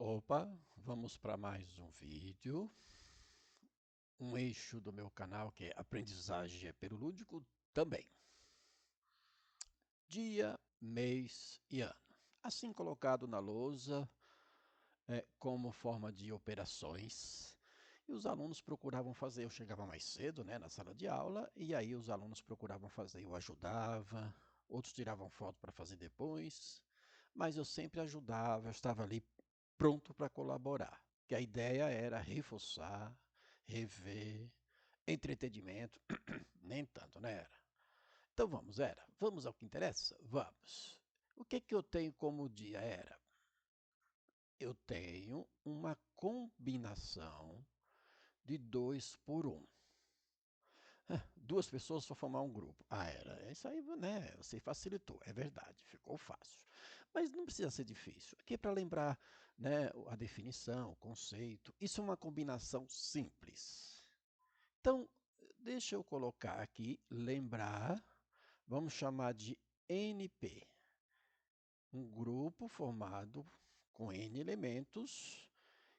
Opa, vamos para mais um vídeo. Um eixo do meu canal que é aprendizagem hiperlúdico também. Dia, mês e ano. Assim colocado na lousa como forma de operações. E os alunos procuravam fazer, eu chegava mais cedo, na sala de aula, e aí os alunos procuravam fazer, eu ajudava, outros tiravam foto para fazer depois, mas eu sempre ajudava, eu estava ali pronto para colaborar. Que a ideia era reforçar, rever, entretenimento, nem tanto, né? Então vamos ao que interessa? Vamos. O que que eu tenho como dia era? Eu tenho uma combinação de 2 por 1. Duas pessoas para formar um grupo. Era. Isso aí, né? Você facilitou, é verdade, ficou fácil. Mas não precisa ser difícil. Aqui é para lembrar, né, a definição, o conceito. Isso é uma combinação simples. Então, deixa eu colocar aqui, lembrar, vamos chamar de NP. Um grupo formado com N elementos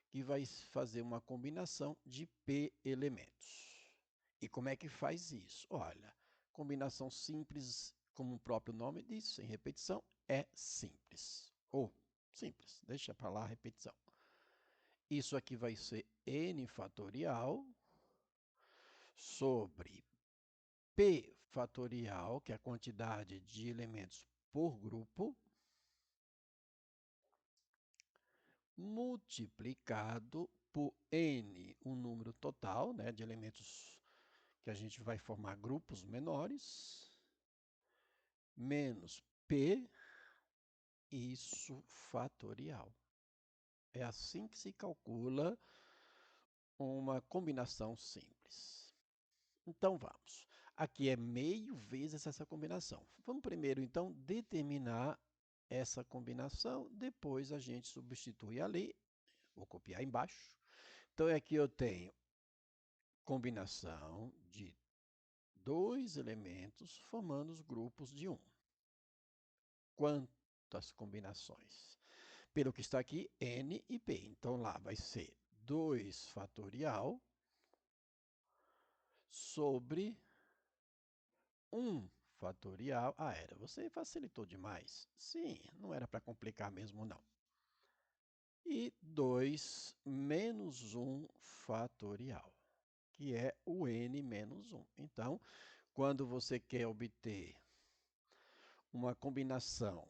que vai fazer uma combinação de P elementos. E como é que faz isso? Olha, combinação simples, como o próprio nome diz, sem repetição, é simples. Ou simples, deixa para lá a repetição. Isso aqui vai ser n fatorial sobre p fatorial, que é a quantidade de elementos por grupo, multiplicado por n, um número total, de elementos que a gente vai formar grupos menores, menos p, isso fatorial. É assim que se calcula uma combinação simples. Então vamos. Aqui é meio vezes essa combinação. Vamos primeiro, então, determinar essa combinação, depois a gente substitui ali. Vou copiar embaixo. Então aqui eu tenho combinação de 2 elementos formando os grupos de 1. Quantas combinações? Pelo que está aqui, n e p. Então lá vai ser 2 fatorial sobre 1 fatorial. Era. Você facilitou demais. Sim, não era para complicar mesmo, não. E 2 menos 1 fatorial, que é o n menos 1. Então, quando você quer obter uma combinação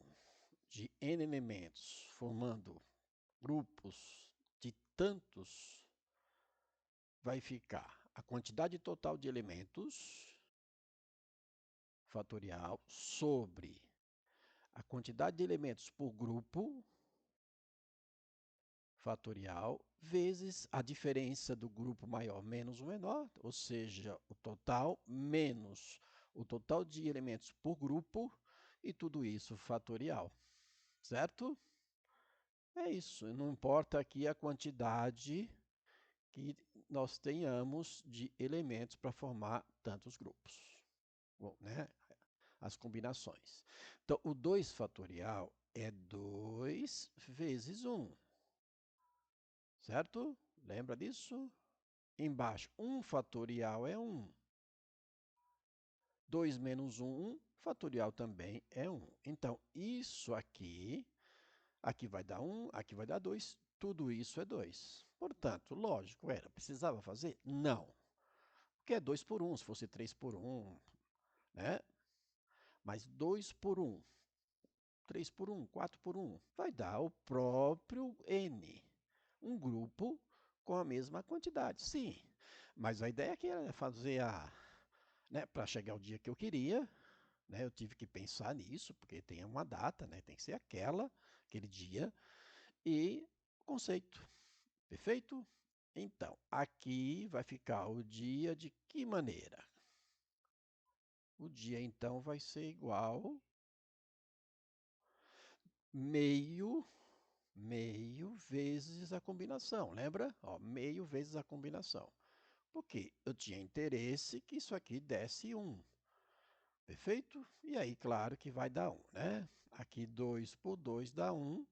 de n elementos formando grupos de tantos, vai ficar a quantidade total de elementos fatorial sobre a quantidade de elementos por grupo fatorial vezes a diferença do grupo maior menos o menor, ou seja, o total menos o total de elementos por grupo, e tudo isso fatorial, certo? É isso, não importa aqui a quantidade que nós tenhamos de elementos para formar tantos grupos. Bom, as combinações. Então, o 2 fatorial é 2 vezes 1, certo? Lembra disso? Embaixo, 1 fatorial é 1. 2 menos 1, fatorial também é 1. Então, isso aqui vai dar 1, aqui vai dar 2, tudo isso é 2. Portanto, lógico, precisava fazer? Não. Porque é 2 por 1, se fosse 3 por 1, né? Mas 2 por 1, 3 por 1, 4 por 1, vai dar o próprio n. Um grupo com a mesma quantidade, sim. Mas a ideia aqui era fazer para chegar ao dia que eu queria, eu tive que pensar nisso, porque tem uma data, tem que ser aquele dia, e o conceito. Perfeito? Então, aqui vai ficar o dia de que maneira? O dia, então, vai ser igual meio vezes a combinação, lembra? Ó, meio vezes a combinação. Porque eu tinha interesse que isso aqui desse 1. Perfeito? E aí, claro que vai dar 1, né? Aqui 2 por 2 dá 1.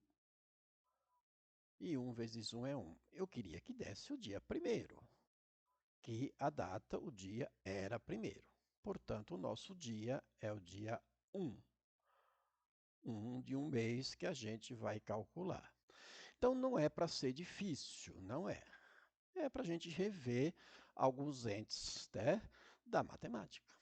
E 1 vezes 1 é 1. Eu queria que desse o dia primeiro, que a data, o dia, era primeiro. Portanto, o nosso dia é o dia 1. 1 de um mês que a gente vai calcular. Então, não é para ser difícil, não é. É para a gente rever alguns entes, né, da matemática.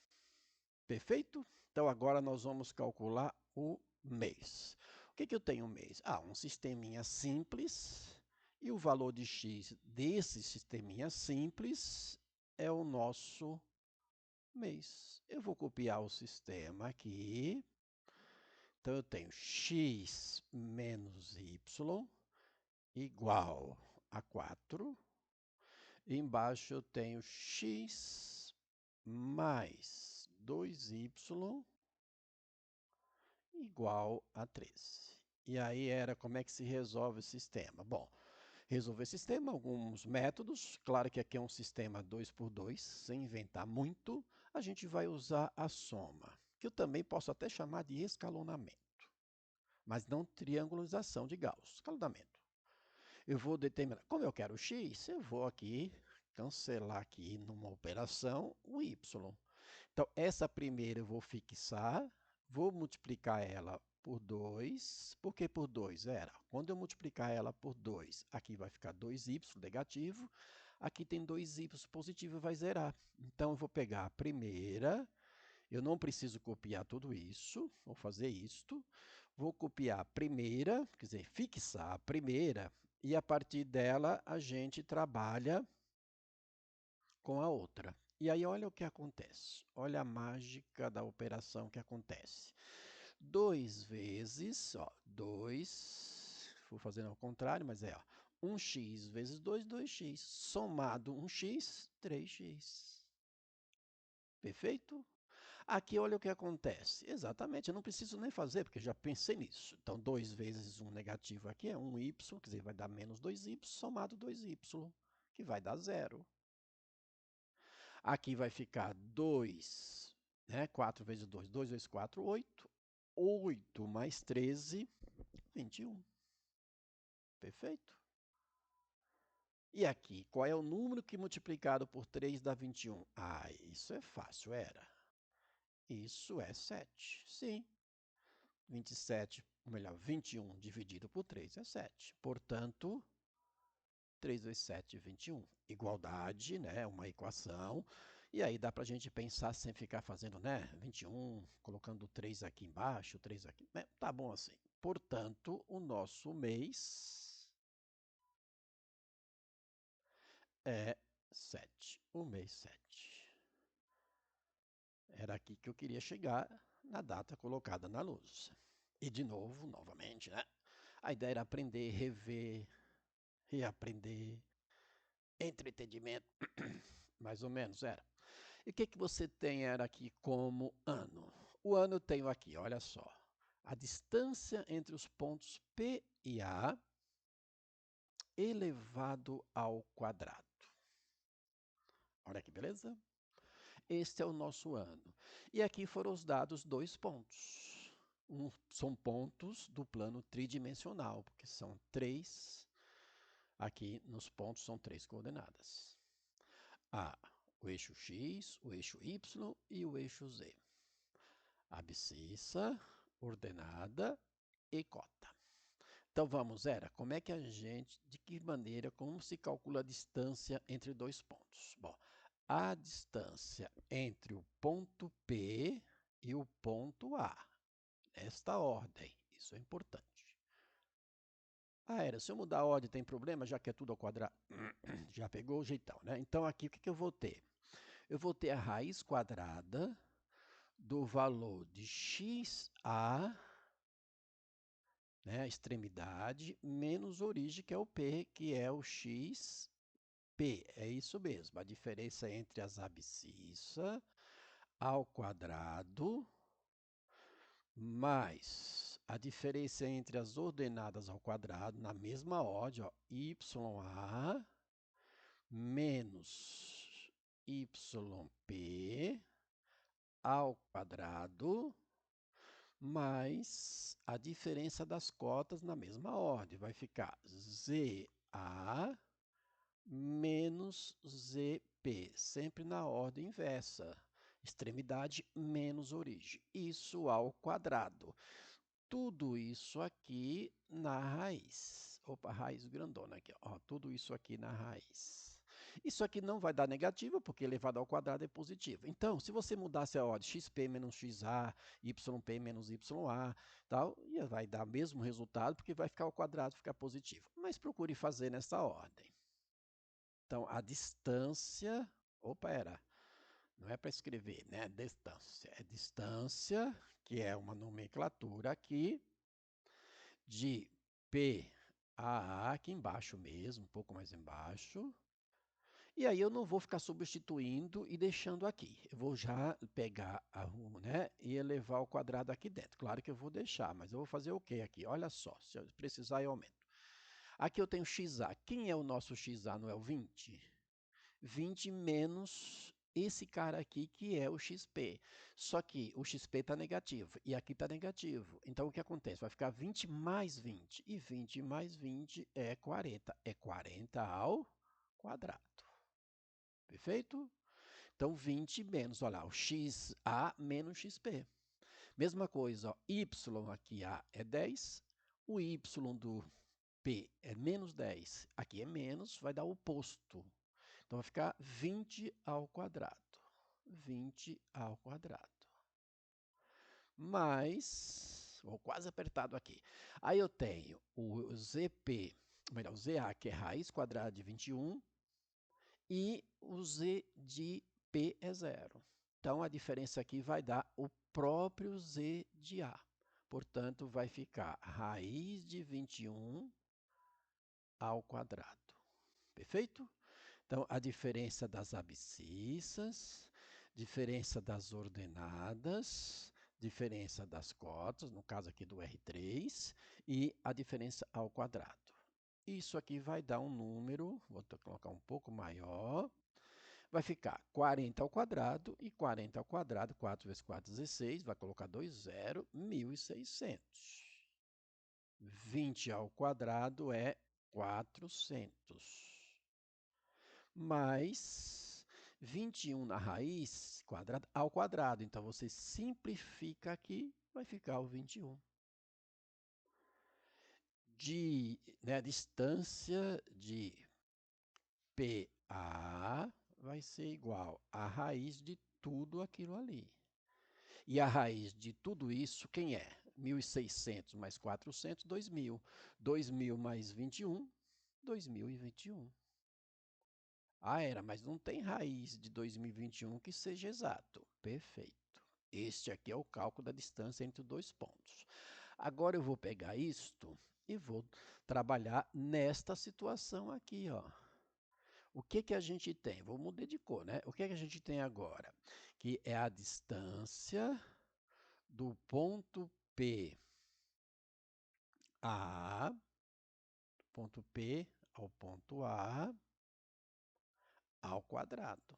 Perfeito? Então, agora nós vamos calcular o mês. O que eu tenho um mês? Um sisteminha simples, e o valor de x desse sisteminha simples é o nosso mês. Eu vou copiar o sistema aqui. Então, eu tenho x menos y igual a 4. Embaixo eu tenho x mais 2y igual a 13. E aí era como é que se resolve o sistema? Bom, resolver sistema, alguns métodos. Claro que aqui é um sistema 2 por 2, sem inventar muito. A gente vai usar a soma, que eu também posso até chamar de escalonamento, mas não triangularização de Gauss, escalonamento. Eu vou determinar, como eu quero x, eu vou aqui cancelar aqui numa operação o y. Então, essa primeira eu vou fixar, vou multiplicar ela por 2. Por que por 2? Quando eu multiplicar ela por 2, aqui vai ficar 2y negativo, aqui tem 2y positivo e vai zerar. Então, eu vou pegar a primeira, eu não preciso copiar tudo isso, vou fazer isto, vou copiar a primeira, quer dizer, fixar a primeira, e a partir dela a gente trabalha com a outra. E aí olha o que acontece, olha a mágica da operação que acontece. 2 vezes, 2, vou fazendo ao contrário, mas 1x vezes 2, 2x, somado 1x, 3x. Perfeito? Aqui olha o que acontece. Exatamente, eu não preciso nem fazer, porque já pensei nisso. Então, 2 vezes 1 negativo aqui é 1y, quer dizer, vai dar menos 2y, somado 2y, que vai dar 0. Aqui vai ficar 2, né? 4 vezes 2, 2 vezes 4, 8. 8 mais 13, 21. Perfeito? E aqui, qual é o número que multiplicado por 3 dá 21? Isso é fácil, era. Isso é 7. Sim. 27, ou melhor, 21 dividido por 3 é 7. Portanto, 3 vezes 7, 21. Igualdade, né? Uma equação. E aí dá para a gente pensar sem ficar fazendo, né? 21, colocando 3 aqui embaixo, 3 aqui. Tá bom assim. Portanto, o nosso mês é 7. O mês 7. Era aqui que eu queria chegar na data colocada na lousa. E de novo, novamente, né? A ideia era aprender, rever, reaprender, entretenimento, mais ou menos era. E o que você tem era aqui como ano? O ano eu tenho aqui, olha só, a distância entre os pontos P e A elevado ao quadrado. Olha que beleza? Este é o nosso ano. E aqui foram os dados 2 pontos. São pontos do plano tridimensional, porque são 3. Aqui nos pontos são 3 coordenadas. O eixo X, o eixo Y e o eixo Z. Abscissa, ordenada e cota. Então vamos, como é que de que maneira, como se calcula a distância entre dois pontos? Bom, a distância entre o ponto P e o ponto A, nesta ordem, isso é importante. Se eu mudar a ordem tem problema, já que é tudo ao quadrado? Já pegou o jeitão, né? Então aqui o que eu vou ter? Eu vou ter a raiz quadrada do valor de xa, né, a extremidade, menos origem, que é o P, que é o xp. É isso mesmo, a diferença entre as abscissas ao quadrado mais a diferença entre as ordenadas ao quadrado, na mesma ordem, YA menos YP ao quadrado mais a diferença das cotas na mesma ordem. Vai ficar ZA menos ZP, sempre na ordem inversa. Extremidade menos origem. Isso ao quadrado. Tudo isso aqui na raiz. Opa, raiz grandona aqui, ó. Tudo isso aqui na raiz. Isso aqui não vai dar negativo, porque elevado ao quadrado é positivo. Então, se você mudasse a ordem xp menos xa, yp menos ya, tal, vai dar o mesmo resultado, porque vai ficar ao quadrado, ficar positivo. Mas procure fazer nessa ordem. Então, a distância... Opa, não é para escrever, né? Distância. É distância, que é uma nomenclatura aqui, de P a A, aqui embaixo mesmo, um pouco mais embaixo. E aí eu não vou ficar substituindo e deixando aqui. Eu vou já pegar a rua, né, e elevar ao quadrado aqui dentro. Claro que eu vou deixar, mas eu vou fazer o quê aqui? Olha só, se eu precisar eu aumento. Aqui eu tenho XA. Quem é o nosso XA? Não é o 20? 20 menos esse cara aqui, que é o XP. Só que o XP está negativo e aqui está negativo. Então, o que acontece? Vai ficar 20 mais 20. E 20 mais 20 é 40. É 40 ao quadrado. Perfeito? Então, 20 menos, olha lá, o XA menos XP. Mesma coisa, ó, Y aqui A é 10. O Y do P é menos 10. Aqui é menos, vai dar o oposto. Então, vai ficar 20 ao quadrado. 20 ao quadrado. Mais, vou quase apertado aqui. Aí eu tenho o ZP, melhor, o ZA, que é raiz quadrada de 21, e o Z de P é zero. Então, a diferença aqui vai dar o próprio Z de A. Portanto, vai ficar raiz de 21 ao quadrado. Perfeito? Então, a diferença das abscissas, diferença das ordenadas, diferença das cotas, no caso aqui do R3, e a diferença ao quadrado. Isso aqui vai dar um número, vou colocar um pouco maior, vai ficar 40 ao quadrado, e 40 ao quadrado, 4 vezes 4, 16, vai colocar 2 zero, 1.600. 20 ao quadrado é 400. Mais 21 na raiz quadrada ao quadrado. Então, você simplifica aqui, vai ficar o 21. A distância de PA vai ser igual à raiz de tudo aquilo ali. E a raiz de tudo isso, quem é? 1.600 mais 400, 2.000. 2.000 mais 21, 2021. Mas não tem raiz de 2021 que seja exato. Perfeito. Este aqui é o cálculo da distância entre dois pontos. Agora eu vou pegar isto e vou trabalhar nesta situação aqui, ó. O que que a gente tem? Vou mudar de cor, né? O que que a gente tem agora? Que é a distância do ponto P A, ponto P ao ponto A, ao quadrado.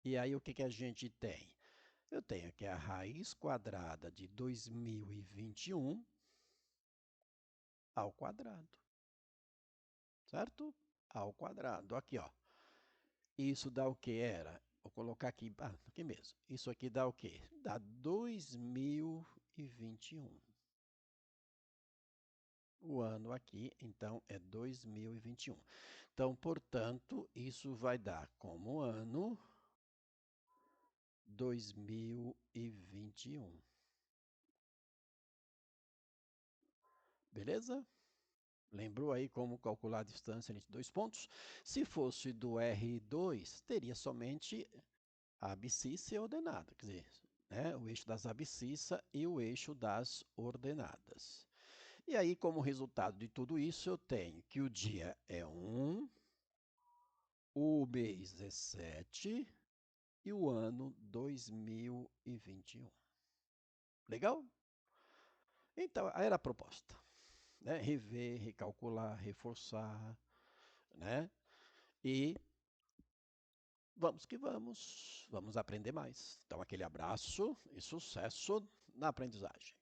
E aí, o que que a gente tem? Eu tenho aqui a raiz quadrada de 2021 ao quadrado. Certo? Ao quadrado. Aqui, ó. Isso dá o que era? Vou colocar aqui, aqui mesmo. Isso aqui dá o quê? Dá 2021. O ano aqui, então, é 2021. Então, portanto, isso vai dar como ano 2021. Beleza? Lembrou aí como calcular a distância entre dois pontos? Se fosse do R2, teria somente a abscissa e a ordenada, quer dizer, né, o eixo das abscissas e o eixo das ordenadas. E aí, como resultado de tudo isso, eu tenho que o dia é 1, o mês é 7 e o ano 2021. Legal? Então, era a proposta. Né? Rever, recalcular, reforçar, né? E Vamos que vamos aprender mais. Então, aquele abraço e sucesso na aprendizagem.